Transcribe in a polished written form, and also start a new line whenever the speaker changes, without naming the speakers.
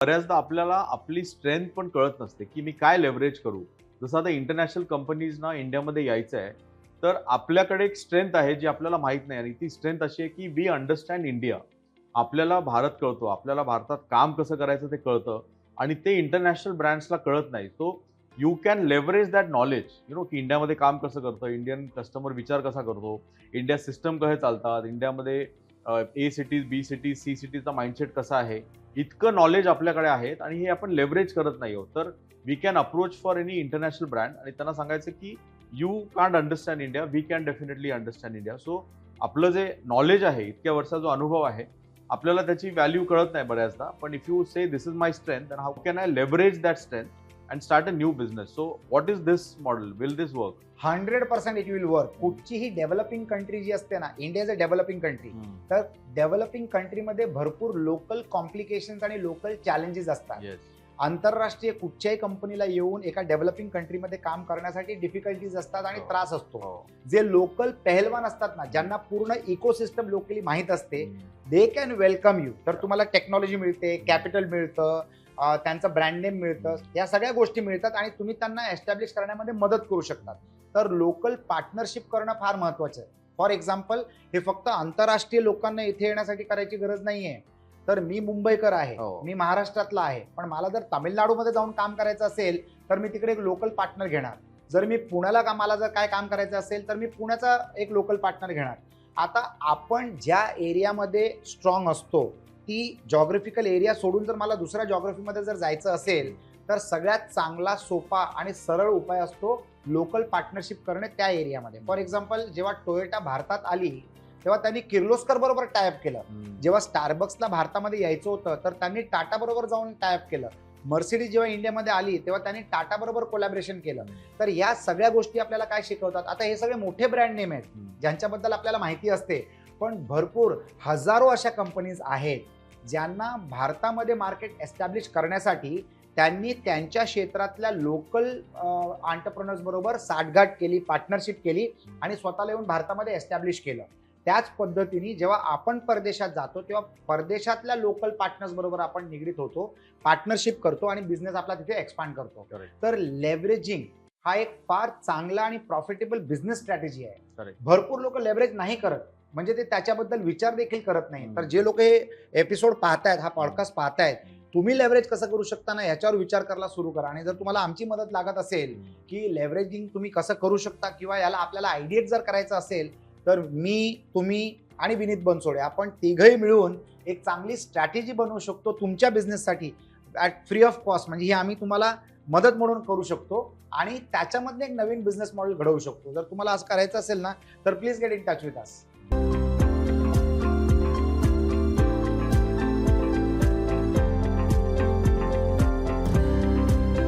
बऱ्याचदा आपल्याला आपली स्ट्रेंथ पण कळत नसते, की मी काय लेव्हरेज करू. जसं आता इंटरनॅशनल कंपनीजना इंडियामध्ये यायचं आहे, तर आपल्याकडे एक स्ट्रेंथ आहे जी आपल्याला माहीत नाही आणि ती स्ट्रेंथ अशी आहे, की वी अंडरस्टँड इंडिया. आपल्याला भारत कळतो. आपल्याला भारतात काम कसं करायचं ते कळतं आणि ते इंटरनॅशनल ब्रँड्सला कळत नाही. So you can leverage that knowledge, की इंडियामध्ये काम कसं करतं, इंडियन कस्टमर विचार कसा करतो, इंडिया सिस्टम कसे चालतात, इंडियामध्ये ए सिटीज, बी सिटीज, सी सिटीजचा माइंडसेट कसा आहे. इतकं नॉलेज आपल्याकडे आहेत आणि हे आपण लेव्हरेज करत नाही आहोत. तर we can approach for any international brand आणि त्यांना सांगायचं की you can't understand India, we can definitely understand India. So आपलं जे नॉलेज आहे, इतक्या वर्षाचा जो अनुभव आहे, आपल्याला त्याची व्हॅल्यू कळत नाही बऱ्याचदा. पण if you say this is my strength, then how can I leverage that strength and start a new business. So what is this model? Will this work?
100% it will work. कुठचीही developing country जी असते ना, India is a developing country, तर developing कंट्रीमध्ये भरपूर local complications आणि local challenges असतात.
Yes.
आंतरराष्ट्रीय कुठच्याही कंपनीला येऊन एका डेव्हलपिंग कंट्रीमध्ये काम करण्यासाठी डिफिकल्टीज असतात आणि त्रास असतो. जे लोकल पहलवान असतात ना, ज्यांना पूर्ण इकोसिस्टम लोकली माहीत असते, दे कॅन वेलकम यू. तर तुम्हाला टेक्नॉलॉजी मिळते, कॅपिटल मिळतं, त्यांचं ब्रँड नेम मिळतं, या सगळ्या गोष्टी मिळतात आणि तुम्ही त्यांना एस्टॅब्लिश करण्यामध्ये मदत करू शकतात. तर लोकल पार्टनरशिप करणं फार महत्वाचं आहे. फॉर एक्झाम्पल, हे फक्त आंतरराष्ट्रीय लोकांना इथे येण्यासाठी करायची गरज नाहीये. तर मी मुंबईकर आहे, मी महाराष्ट्रातला आहे, पण मला जर तामिळनाडूमध्ये जाऊन काम करायचं असेल तर मी तिकडे एक लोकल पार्टनर घेणार. जर मी पुण्याला मला जर काय काम करायचं असेल तर मी पुण्याचा एक लोकल पार्टनर घेणार. आता आपण ज्या एरियामध्ये स्ट्रॉंग असतो, ती जॉग्राफिकल एरिया सोडून जर मला दुसऱ्या जॉग्राफीमध्ये जर जायचं असेल, तर सगळ्यात चांगला, सोपा आणि सरळ उपाय असतो लोकल पार्टनरशिप करणे त्या एरियामध्ये. फॉर एक्झाम्पल, जेव्हा टोयोटा भारतात आली तेव्हा त्यांनी किर्लोस्कर बरोबर टायअप केलं. जेव्हा स्टारबक्सला भारतामध्ये यायचं होतं तर त्यांनी टाटा बरोबर जाऊन टायअप केलं. मर्सिडीज जेव्हा इंडियामध्ये आली तेव्हा त्यांनी टाटा बरोबर कोलॅबरेशन केलं. तर या सगळ्या गोष्टी आपल्याला काय शिकवतात? आता हे सगळे मोठे ब्रँड नेम आहेत ज्यांच्याबद्दल आपल्याला माहिती असते, पण भरपूर हजारो अशा कंपनीज आहेत ज्यांना भारतामध्ये मार्केट एस्टॅब्लिश करण्यासाठी त्यांनी त्यांच्या क्षेत्रातल्या लोकल एंटरप्रेन्योर्स बरोबर साठगाठ केली, पार्टनरशिप केली आणि स्वतःला येऊन भारतामध्ये एस्टॅब्लिश केलं. त्याच पद्धतीने जेव्हा आपण परदेशात जातो तेव्हा परदेशातल्या लोकल पार्टनर्स बरोबर आपण निगडीत होतो, पार्टनरशिप करतो आणि बिझनेस आपला तिथे एक्सपांड करतो. तर लेव्हरेजिंग हा एक फार चांगला आणि प्रॉफिटेबल बिझनेस स्ट्रॅटेजी आहे. भरपूर लोक लेव्हरेज नाही करत, म्हणजे ते त्याच्याबद्दल विचार देखील करत नाही. तर जे लोक हे एपिसोड पाहतायत, हा पॉडकास्ट पाहतायत, तुम्ही लेव्हरेज कसं करू शकता ना, याच्यावर विचार करायला सुरू करा. आणि जर तुम्हाला आमची मदत लागत असेल की लेव्हरेजिंग तुम्ही कसं करू शकता किंवा याला आपल्याला आयडिएट जर करायचं असेल, तर मी, तुम्ही आणि विनीत बनसोडे आपण तिघही मिळून एक चांगली स्ट्रॅटेजी बनवू शकतो तुमच्या बिझनेससाठी ॲट फ्री ऑफ कॉस्ट. म्हणजे ही आम्ही तुम्हाला मदत म्हणून करू शकतो आणि त्याच्यामध्ये एक नवीन बिझनेस मॉडेल घडवू शकतो. जर तुम्हाला असं करायचं असेल ना, तर please get in touch with us.